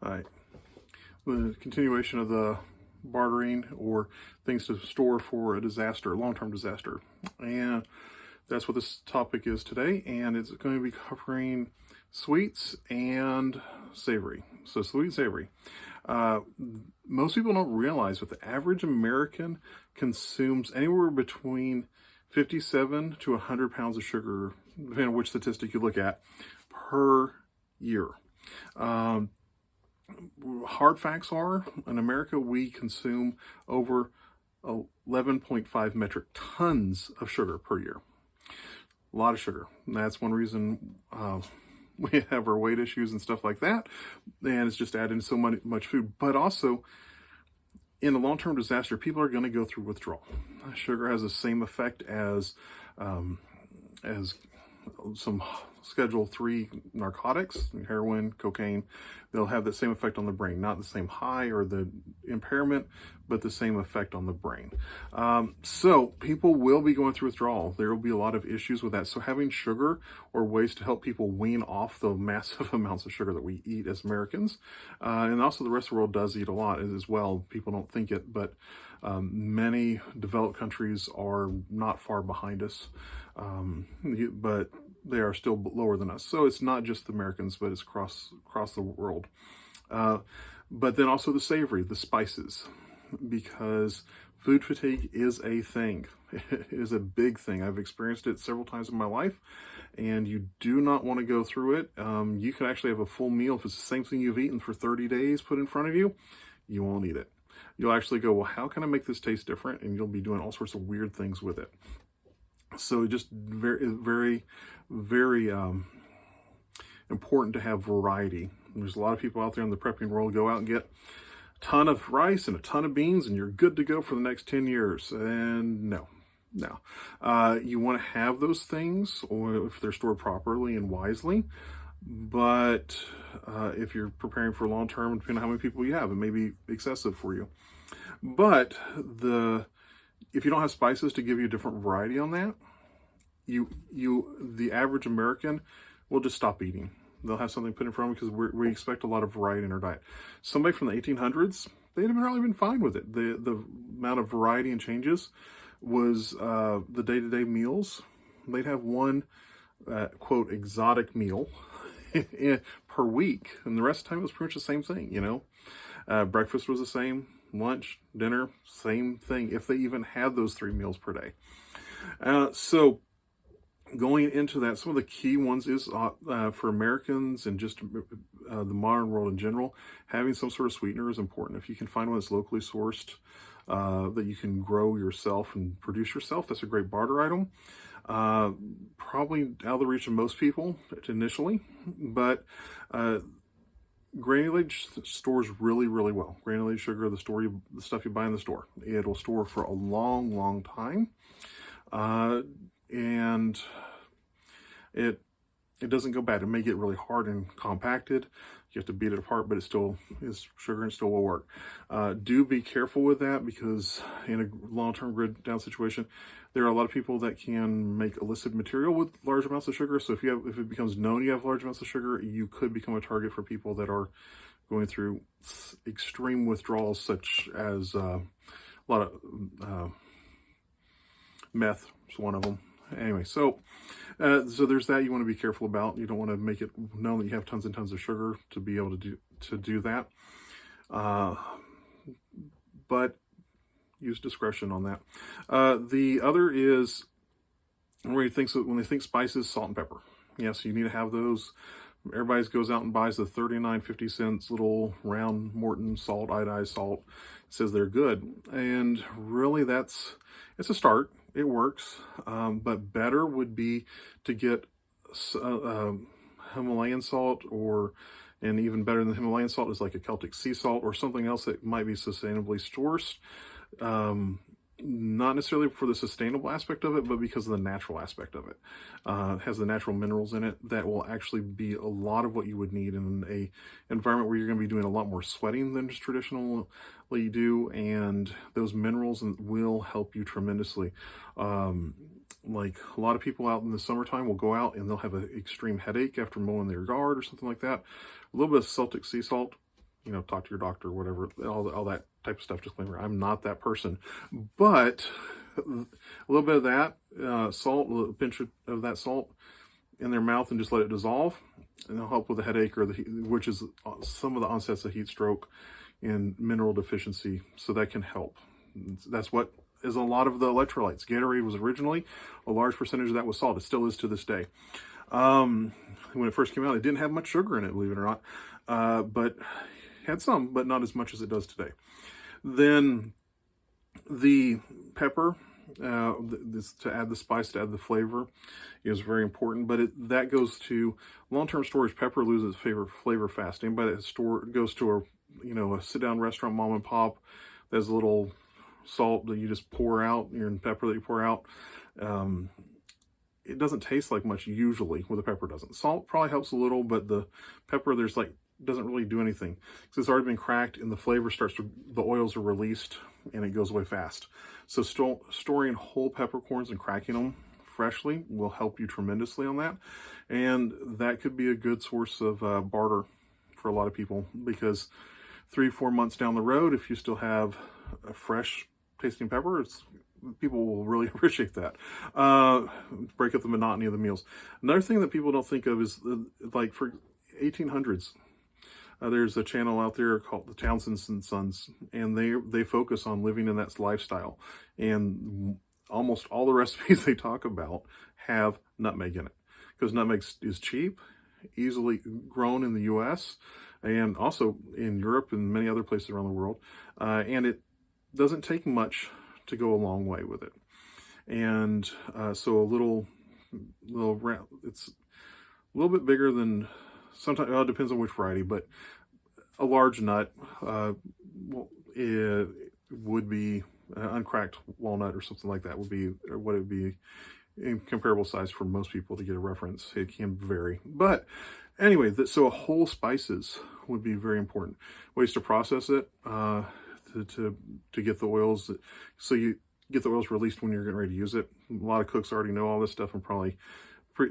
All right. The continuation of the bartering or things to store for a disaster, long-term disaster. And that's what this topic is today. And it's going to be covering sweets and savory. So sweet and savory. Uh, Most people don't realize that the average American consumes anywhere between 57 to 100 pounds of sugar, depending on which statistic you look at, per year. Um, Hard facts are, in America, we consume over 11.5 metric tons of sugar per year. A lot of sugar. And that's one reason we have our weight issues and stuff like that. And it's just adding so much food. But also, in a long-term disaster, people are going to go through withdrawal. Sugar has the same effect as some Schedule 3 narcotics, heroin, cocaine. They'll have the same effect on the brain, not the same high or the impairment, but the same effect on the brain. So people will be going through withdrawal. There will be a lot of issues with that. So having sugar or ways to help people wean off the massive amounts of sugar that we eat as Americans, and also the rest of the world does eat a lot as well. People don't think it, but many developed countries are not far behind us, but they are still lower than us. So it's not just the Americans, but it's across the world. But then also the savory, the spices, because food fatigue is a thing. It is a big thing. I've experienced it several times in my life, and you do not want to go through it. You can actually have a full meal. If it's the same thing you've eaten for 30 days put in front of you, you won't eat it. You'll actually go, well, how can I make this taste different? And you'll be doing all sorts of weird things with it. So just very, very important to have variety. There's a lot of people out there in the prepping world go out and get a ton of rice and a ton of beans, and you're good to go for the next 10 years. And no. You want to have those things, or if they're stored properly and wisely. But if you're preparing for long term, depending on how many people you have, it may be excessive for you. But if you don't have spices to give you a different variety on that, the average American will just stop eating. They'll have something put in front of them because we expect a lot of variety in our diet. Somebody from the 1800s, they'd have really been fine with it. The amount of variety and changes was the day-to-day meals. They'd have one, quote, exotic meal per week, and the rest of the time it was pretty much the same thing, Breakfast was the same, lunch, dinner, same thing, if they even had those 3 meals per day. So going into that, some of the key ones is for Americans and just the modern world in general, having some sort of sweetener is important. If you can find one that's locally sourced, that you can grow yourself and produce yourself, that's a great barter item. Probably out of the reach of most people initially, but granulated stores really, really well. Granulated sugar, the stuff you buy in the store, it'll store for a long, long time, and it doesn't go bad. It may get really hard and compacted. You have to beat it apart, but it still is sugar and still will work. Do be careful with that, because in a long-term grid down situation, there are a lot of people that can make illicit material with large amounts of sugar. So if it becomes known you have large amounts of sugar, you could become a target for people that are going through extreme withdrawals, such as a lot of meth is one of them. Anyway, so there's that you want to be careful about. You don't want to make it known that you have tons and tons of sugar to be able to do that. But use discretion on that. The other is when they think spices, salt and pepper. Yes, you need to have those. Everybody goes out and buys the 39.50 cents little round Morton salt, iodized salt. It says they're good, and really it's a start. It works, but better would be to get Himalayan salt, and even better than Himalayan salt is like a Celtic sea salt or something else that might be sustainably sourced. Not necessarily for the sustainable aspect of it, but because of the natural aspect of it. It has the natural minerals in it that will actually be a lot of what you would need in a environment where you're going to be doing a lot more sweating than just traditionally do, and those minerals will help you tremendously. Like a lot of people out in the summertime will go out and they'll have an extreme headache after mowing their yard or something like that. A little bit of Celtic sea salt talk to your doctor, or whatever, all that type of stuff. Disclaimer, I'm not that person. But a little bit of that salt, a pinch of that salt in their mouth, and just let it dissolve, and it'll help with the headache, or which is some of the onsets of heat stroke and mineral deficiency. So that can help. That's what is a lot of the electrolytes. Gatorade was originally, a large percentage of that was salt. It still is to this day. When it first came out, it didn't have much sugar in it, believe it or not, but had some, but not as much as it does today. Then the pepper, to add the spice, to add the flavor, is very important. But that goes to long-term storage. Pepper loses flavor fast. Anybody that goes to a sit-down restaurant, mom and pop, there's a little salt that you just pour out, and pepper that you pour out. It doesn't taste like much usually, where the pepper doesn't. Salt probably helps a little, but the pepper, doesn't really do anything because it's already been cracked, and the flavor the oils are released, and it goes away fast. So storing whole peppercorns and cracking them freshly will help you tremendously on that. And that could be a good source of barter for a lot of people, because 3-4 months down the road, if you still have a fresh tasting pepper, people will really appreciate that. Break up the monotony of the meals. Another thing that people don't think of is like for 1800s, there's a channel out there called the Townsends and Sons, and they focus on living in that lifestyle. And almost all the recipes they talk about have nutmeg in it, because nutmeg is cheap, easily grown in the U.S., and also in Europe and many other places around the world. And it doesn't take much to go a long way with it. And so it's a little bit bigger than, sometimes it depends on which variety, but a large nut it would be uncracked walnut or something like that would be what it would be in comparable size for most people. To get a reference, it can vary, but anyway, so whole spices would be very important. Ways to process it, to get the oils, so you get the oils released when you're getting ready to use it. A lot of cooks already know all this stuff, and probably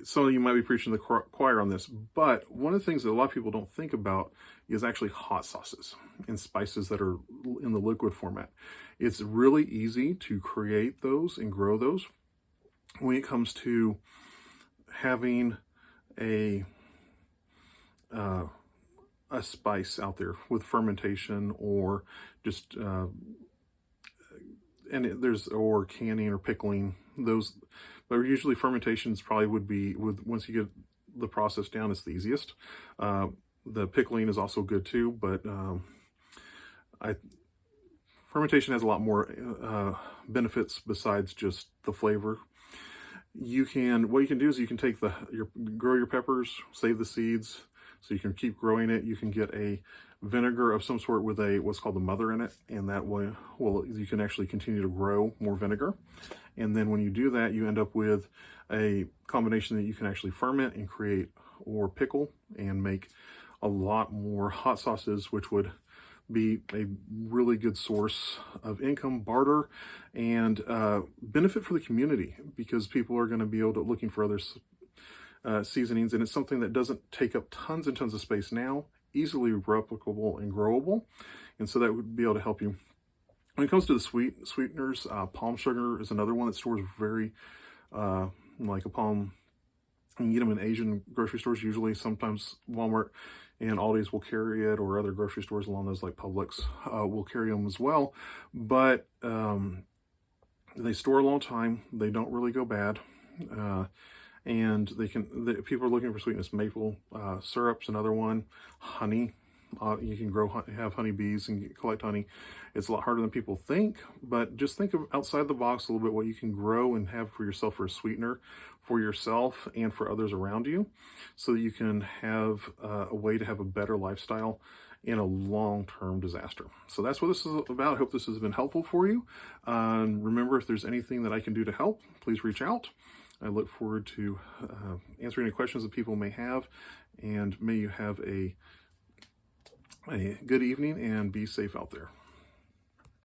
some of you might be preaching the choir on this, but one of the things that a lot of people don't think about is actually hot sauces and spices that are in the liquid format. It's really easy to create those and grow those when it comes to having a spice out there with fermentation, or just or canning or pickling those. But usually fermentations probably would be, once you get the process down, it's the easiest. The pickling is also good too, but fermentation has a lot more benefits besides just the flavor. What you can do is you can take grow your peppers, save the seeds, so you can keep growing it. You can get a vinegar of some sort with what's called the mother in it, and that way, you can actually continue to grow more vinegar. And then when you do that, you end up with a combination that you can actually ferment and create, or pickle and make a lot more hot sauces, which would be a really good source of income, barter, and benefit for the community, because people are going to be looking for other seasonings, and it's something that doesn't take up tons and tons of space now, easily replicable and growable, and so that would be able to help you. When it comes to the sweeteners, palm sugar is another one that stores very, like a palm. You can get them in Asian grocery stores, usually. Sometimes Walmart and Aldi's will carry it, or other grocery stores along those, like Publix, will carry them as well. But they store a long time. They don't really go bad. And people are looking for sweetness. Maple syrup's another one. Honey. You can have honeybees and collect honey. It's a lot harder than people think, but just think of outside the box a little bit, what you can grow and have for yourself, for a sweetener for yourself and for others around you, so that you can have a way to have a better lifestyle in a long-term disaster. So that's what this is about. I hope this has been helpful for you. Remember, if there's anything that I can do to help, please reach out. I look forward to answering any questions that people may have, and may you have a good evening and be safe out there.